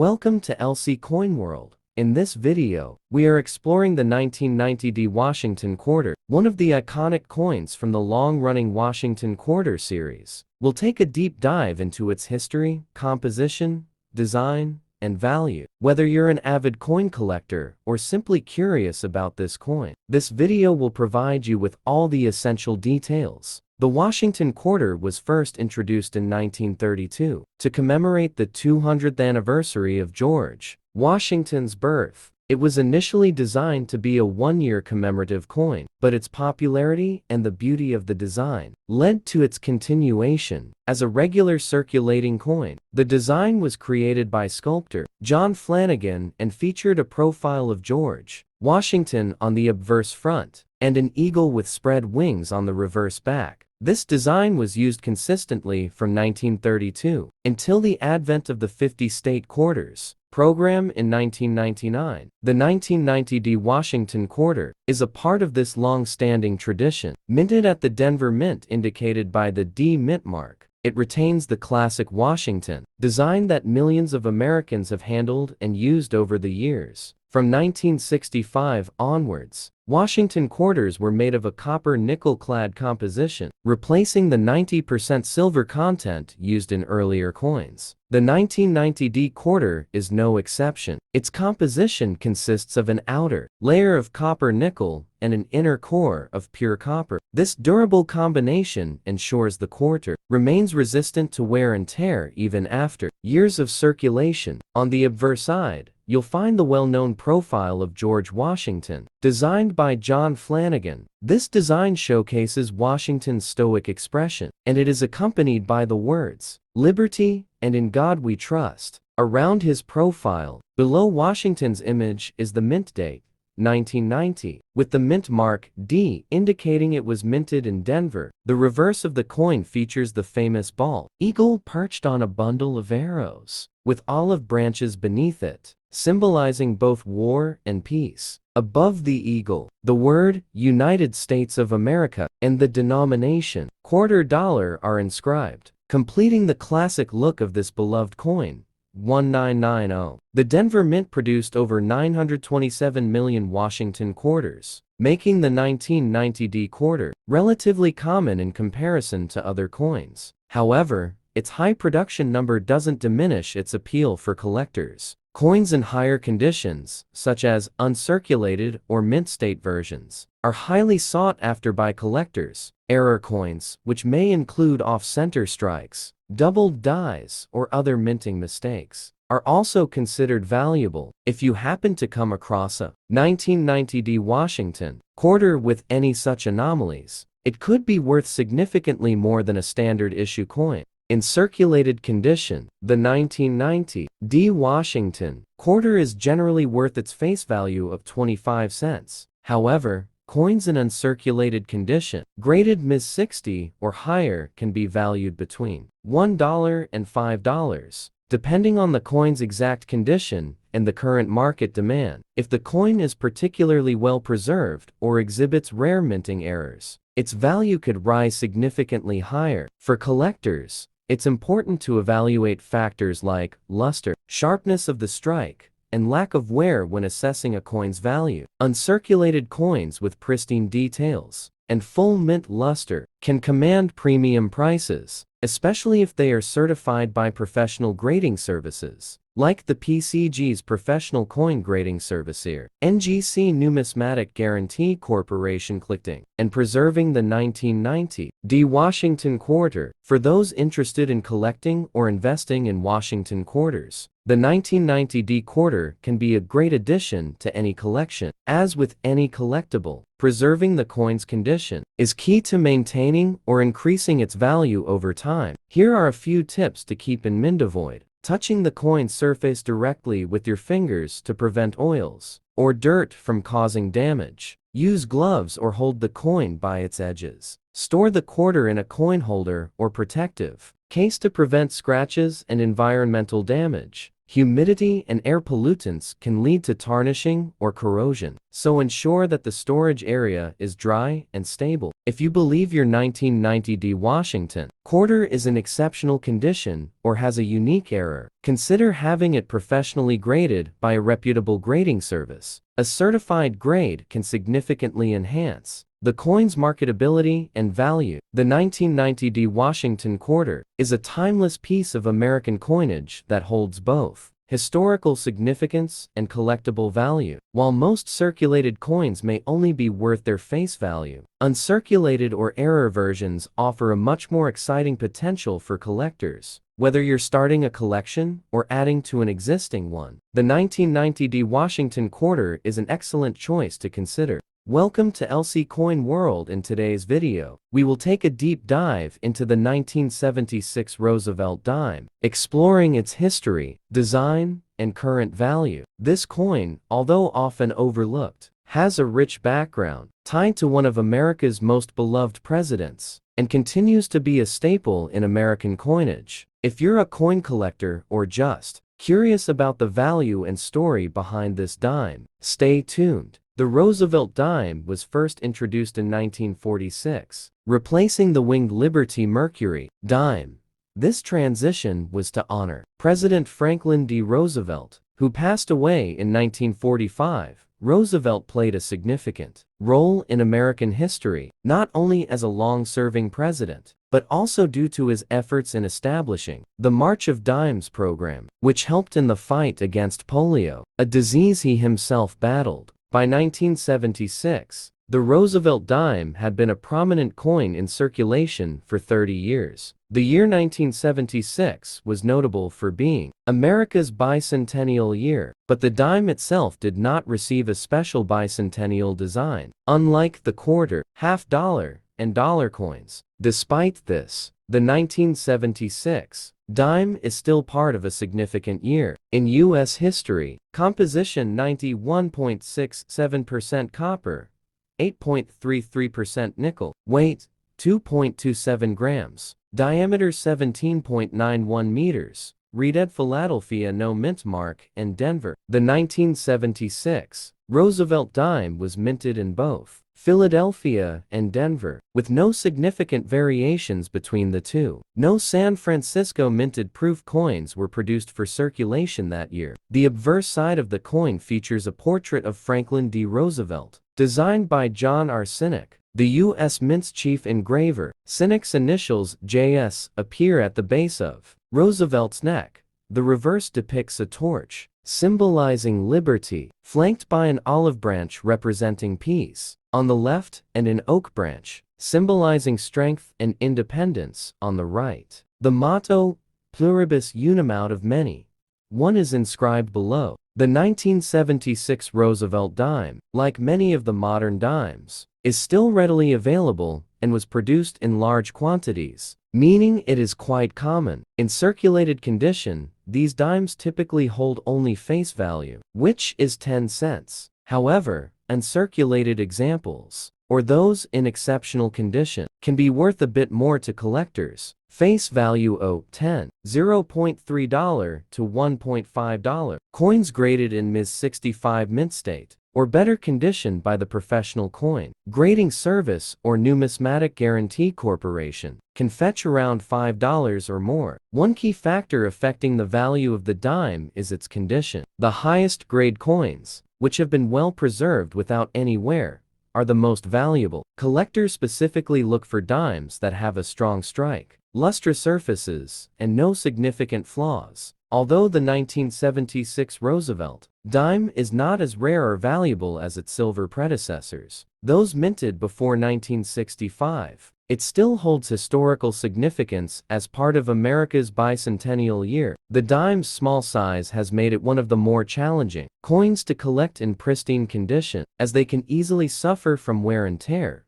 Welcome to LC Coin World. In this video, we are exploring the 1990 Washington Quarter, one of the iconic coins from the long-running Washington Quarter series. We'll take a deep dive into its history, composition, design, and value. Whether you're an avid coin collector or simply curious about this coin, this video will provide you with all the essential details. The Washington Quarter was first introduced in 1932 to commemorate the 200th anniversary of George Washington's birth. It was initially designed to be a one-year commemorative coin, but its popularity and the beauty of the design led to its continuation as a regular circulating coin. The design was created by sculptor John Flanagan and featured a profile of George Washington on the obverse front and an eagle with spread wings on the reverse back. This design was used consistently from 1932 until the advent of the 50-state quarters program in 1999. The 1990 Washington Quarter is a part of this long-standing tradition. Minted at the Denver Mint indicated by the D Mint mark, it retains the classic Washington design that millions of Americans have handled and used over the years. From 1965 onwards, Washington quarters were made of a copper nickel-clad composition, replacing the 90% silver content used in earlier coins. The 1990 quarter is no exception. Its composition consists of an outer layer of copper nickel and an inner core of pure copper. This durable combination ensures the quarter remains resistant to wear and tear even after years of circulation. On the obverse side, you'll find the well-known profile of George Washington, designed by John Flanagan. This design showcases Washington's stoic expression, and it is accompanied by the words, "Liberty and in God we trust," around his profile. Below Washington's image is the mint date, 1990, with the mint mark D indicating it was minted in Denver. The reverse of the coin features the famous bald eagle perched on a bundle of arrows, with olive branches beneath it, symbolizing both war and peace. Above the eagle, the word United States of America and the denomination quarter dollar are inscribed, completing the classic look of this beloved coin. 1990. The Denver Mint produced over 927 million Washington quarters, making the 1990 quarter relatively common in comparison to other coins. However, its high production number doesn't diminish its appeal for collectors. Coins in higher conditions, such as uncirculated or mint state versions, are highly sought after by collectors. Error coins, which may include off-center strikes, doubled dies, or other minting mistakes, are also considered valuable. If you happen to come across a 1990 Washington quarter with any such anomalies, it could be worth significantly more than a standard issue coin. In circulated condition, the 1990 Washington quarter is generally worth its face value of 25 cents. However, coins in uncirculated condition, graded Ms. 60 or higher, can be valued between $1 and $5, depending on the coin's exact condition and the current market demand. If the coin is particularly well preserved or exhibits rare minting errors, its value could rise significantly higher. For collectors, it's important to evaluate factors like luster, sharpness of the strike, and lack of wear when assessing a coin's value. Uncirculated coins with pristine details and full mint luster can command premium prices, especially if they are certified by professional grading services, like the PCG's Professional Coin Grading Service here. NGC Numismatic Guarantee Corporation. Collecting and preserving the 1990 Washington Quarter. For those interested in collecting or investing in Washington quarters, the 1990 quarter can be a great addition to any collection. As with any collectible, preserving the coin's condition is key to maintaining or increasing its value over time. Here are a few tips to keep in mind. Avoid touching the coin's surface directly with your fingers to prevent oils or dirt from causing damage. Use gloves or hold the coin by its edges. Store the quarter in a coin holder or protective case to prevent scratches and environmental damage. Humidity and air pollutants can lead to tarnishing or corrosion, so ensure that the storage area is dry and stable. If you believe your 1990 Washington Quarter is in exceptional condition or has a unique error, consider having it professionally graded by a reputable grading service. A certified grade can significantly enhance the coin's marketability and value. The 1990 Washington Quarter is a timeless piece of American coinage that holds both historical significance and collectible value. While most circulated coins may only be worth their face value, uncirculated or error versions offer a much more exciting potential for collectors, whether you're starting a collection or adding to an existing one. The 1990 Washington Quarter is an excellent choice to consider. Welcome to LC Coin World. In today's video, we will take a deep dive into the 1976 Roosevelt Dime, exploring its history, design, and current value. This coin, although often overlooked, has a rich background, tied to one of America's most beloved presidents, and continues to be a staple in American coinage. If you're a coin collector or just curious about the value and story behind this dime, stay tuned. The Roosevelt Dime was first introduced in 1946, replacing the winged Liberty Mercury dime. This transition was to honor President Franklin D. Roosevelt, who passed away in 1945. Roosevelt played a significant role in American history, not only as a long-serving president, but also due to his efforts in establishing the March of Dimes program, which helped in the fight against polio, a disease he himself battled. By 1976, the Roosevelt Dime had been a prominent coin in circulation for 30 years. The year 1976 was notable for being America's bicentennial year, but the dime itself did not receive a special bicentennial design, unlike the quarter, half-dollar, and dollar coins. Despite this, the 1976 dime is still part of a significant year in U.S. history. Composition: 91.67% copper, 8.33% nickel. Weight: 2.27 grams. Diameter: 17.91 meters. Read Philadelphia, no mint mark, and Denver. The 1976 Roosevelt Dime was minted in both Philadelphia and Denver, with no significant variations between the two. No San Francisco minted proof coins were produced for circulation that year. The obverse side of the coin features a portrait of Franklin D. Roosevelt, designed by John R. Sinek, the U.S. Mint's chief engraver. Sinek's initials, J.S., appear at the base of Roosevelt's neck. The reverse depicts a torch, symbolizing liberty, flanked by an olive branch representing peace on the left and an oak branch, symbolizing strength and independence, on the right. The motto, pluribus unum, out of many, one, is inscribed below. The 1976 Roosevelt Dime, like many of the modern dimes, is still readily available and was produced in large quantities, meaning it is quite common. In circulated condition, these dimes typically hold only face value, which is 10 cents. However, uncirculated examples, or those in exceptional condition, can be worth a bit more to collectors. Face value: 10, $0.3 to $1.5. Coins graded in Ms. 65 mint state or better condition by the Professional Coin Grading Service or Numismatic Guarantee Corporation can fetch around $5 or more. One key factor affecting the value of the dime is its condition. The highest grade coins, which have been well preserved without any wear, are the most valuable. Collectors specifically look for dimes that have a strong strike, lustrous surfaces, and no significant flaws. Although the 1976 Roosevelt Dime is not as rare or valuable as its silver predecessors, those minted before 1965, it still holds historical significance as part of America's bicentennial year. The dime's small size has made it one of the more challenging coins to collect in pristine condition, as they can easily suffer from wear and tear.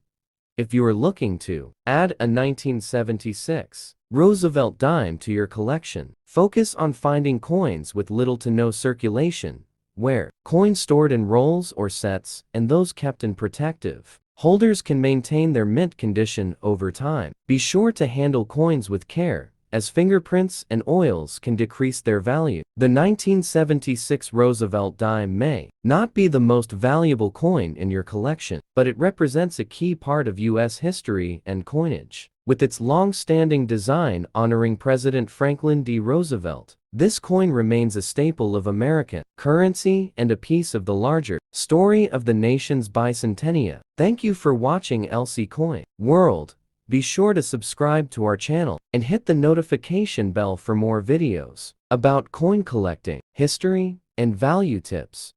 If you are looking to add a 1976 Roosevelt Dime to your collection, focus on finding coins with little to no circulation, wear, coins stored in rolls or sets, and those kept in protective holders can maintain their mint condition over time. Be sure to handle coins with care as fingerprints and oils can decrease their value. The 1976 Roosevelt Dime may not be the most valuable coin in your collection, but it represents a key part of U.S. history and coinage. With its long-standing design honoring President Franklin D. Roosevelt, this coin remains a staple of American currency and a piece of the larger story of the nation's bicentennial. Thank you for watching LC Coin World. Be sure to subscribe to our channel and hit the notification bell for more videos about coin collecting, history, and value tips.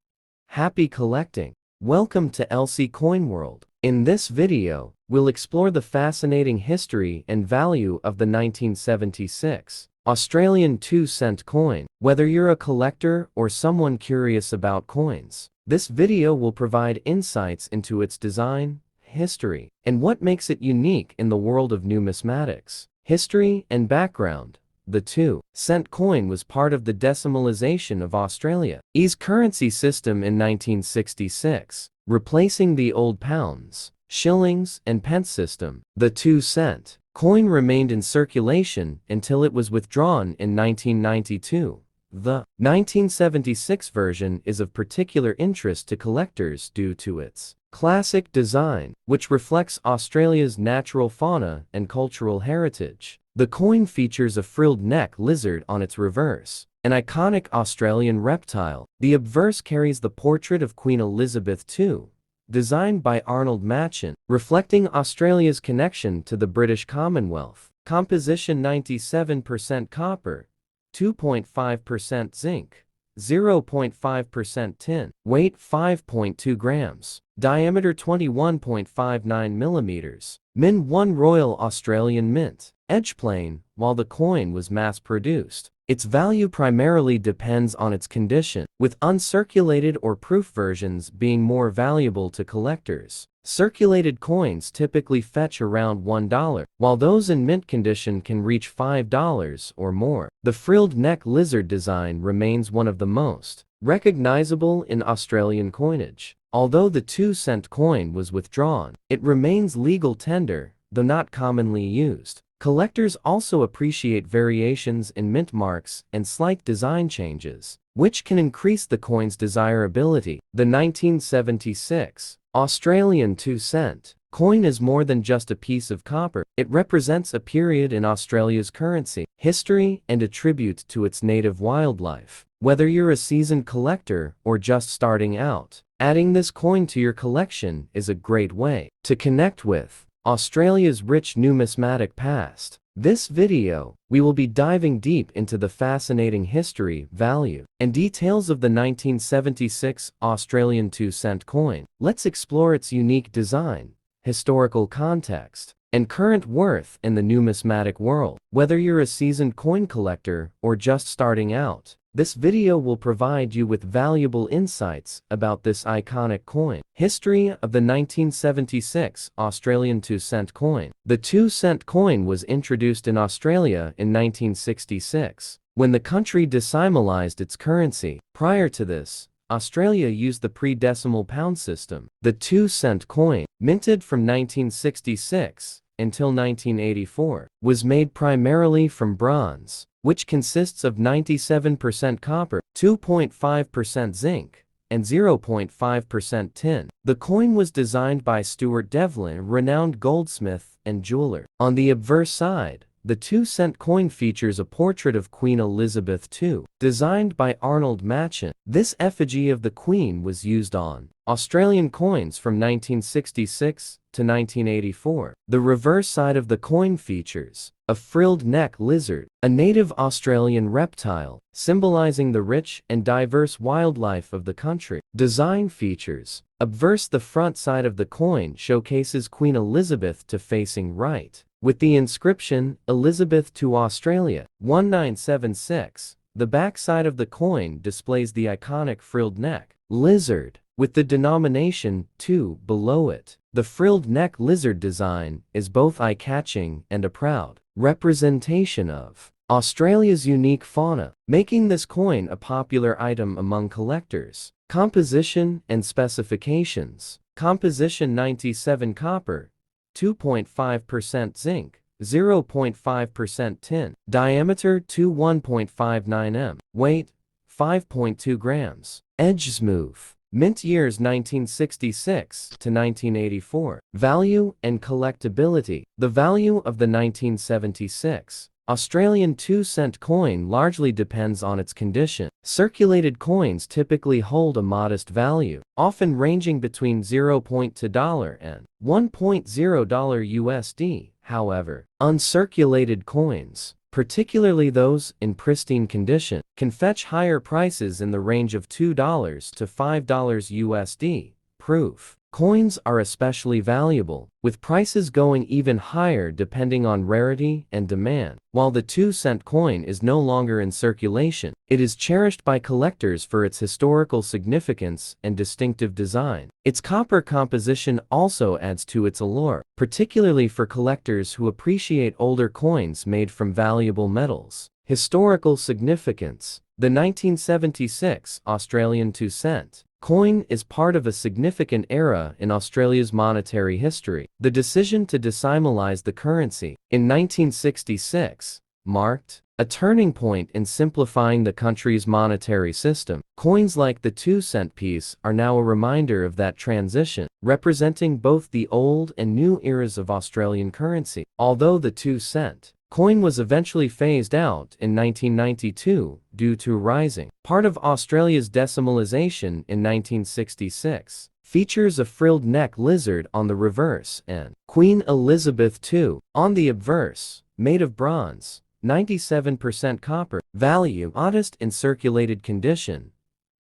Happy collecting! Welcome to LC Coin World. In this video, we'll explore the fascinating history and value of the 1976 Australian 2-cent coin. Whether you're a collector or someone curious about coins, this video will provide insights into its design, history, and what makes it unique in the world of numismatics. History and background. The 2-cent coin was part of the decimalisation of Australia's currency system in 1966, replacing the old pounds, shillings, and pence system. The 2-cent coin remained in circulation until it was withdrawn in 1992. The 1976 version is of particular interest to collectors due to its classic design, which reflects Australia's natural fauna and cultural heritage. The coin features a frilled neck lizard on its reverse, an iconic Australian reptile. The obverse carries the portrait of Queen Elizabeth II, designed by Arnold Machen, reflecting Australia's connection to the British Commonwealth. Composition: 97% copper, 2.5% zinc, 0.5% tin. Weight: 5.2 grams. Diameter: 21.59 millimeters. Min. 1 Royal Australian Mint. Edge plain. While the coin was mass-produced, its value primarily depends on its condition, with uncirculated or proof versions being more valuable to collectors. Circulated coins typically fetch around $1, while those in mint condition can reach $5 or more. The frilled neck lizard design remains one of the most recognizable in Australian coinage. Although the 2-cent coin was withdrawn, it remains legal tender, though not commonly used. Collectors also appreciate variations in mint marks and slight design changes, which can increase the coin's desirability. The 1976 Australian 2-cent coin is more than just a piece of copper. It represents a period in Australia's currency, history, and a tribute to its native wildlife. Whether you're a seasoned collector or just starting out, adding this coin to your collection is a great way to connect with Australia's rich numismatic past. This video, we will be diving deep into the fascinating history, value, and details of the 1976 Australian 2-cent coin. Let's explore its unique design, historical context, and current worth in the numismatic world. Whether you're a seasoned coin collector or just starting out, this video will provide you with valuable insights about this iconic coin. History of the 1976 Australian 2-cent coin. The 2-cent coin was introduced in Australia in 1966, when the country decimalised its currency. Prior to this, Australia used the pre-decimal pound system. The 2-cent coin, minted from 1966 until 1984, was made primarily from bronze, which consists of 97% copper, 2.5% zinc, and 0.5% tin. The coin was designed by Stuart Devlin, a renowned goldsmith and jeweler. On the obverse side, the 2-cent coin features a portrait of Queen Elizabeth II, designed by Arnold Machen. This effigy of the Queen was used on Australian coins from 1966 to 1984. The reverse side of the coin features a frilled neck lizard, a native Australian reptile, symbolizing the rich and diverse wildlife of the country. Design features. Obverse: the front side of the coin showcases Queen Elizabeth II facing right, with the inscription, Elizabeth to Australia, 1976. The back side of the coin displays the iconic frilled neck lizard, with the denomination 2 below it. The frilled neck lizard design is both eye-catching and a proud representation of Australia's unique fauna, making this coin a popular item among collectors. Composition and specifications. Composition: 97 copper, 2.5% zinc, 0.5% tin. Diameter 1.59 m. Weight 5.2 grams. Edge smooth. Mint years 1966 to 1984. Value and collectability. The value of the 1976 Australian 2-cent coin largely depends on its condition. Circulated coins typically hold a modest value, often ranging between $0.2 and $1.0 USD. However, uncirculated coins, particularly those in pristine condition, can fetch higher prices in the range of $2 to $5 USD. Proof. Coins are especially valuable, with prices going even higher depending on rarity and demand. While the 2-cent coin is no longer in circulation, it is cherished by collectors for its historical significance and distinctive design. Its copper composition also adds to its allure, particularly for collectors who appreciate older coins made from valuable metals. Historical significance. The 1976 Australian 2-cent coin is part of a significant era in Australia's monetary history. The decision to decimalize the currency in 1966 marked a turning point in simplifying the country's monetary system. Coins like the 2-cent piece are now a reminder of that transition, representing both the old and new eras of Australian currency. Although the 2-cent coin was eventually phased out in 1992 due to rising part of Australia's decimalisation in 1966. Features a frilled neck lizard on the reverse and Queen Elizabeth II on the obverse, made of bronze, 97% copper. Value modest in circulated condition,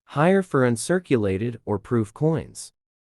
higher for uncirculated or proof coins.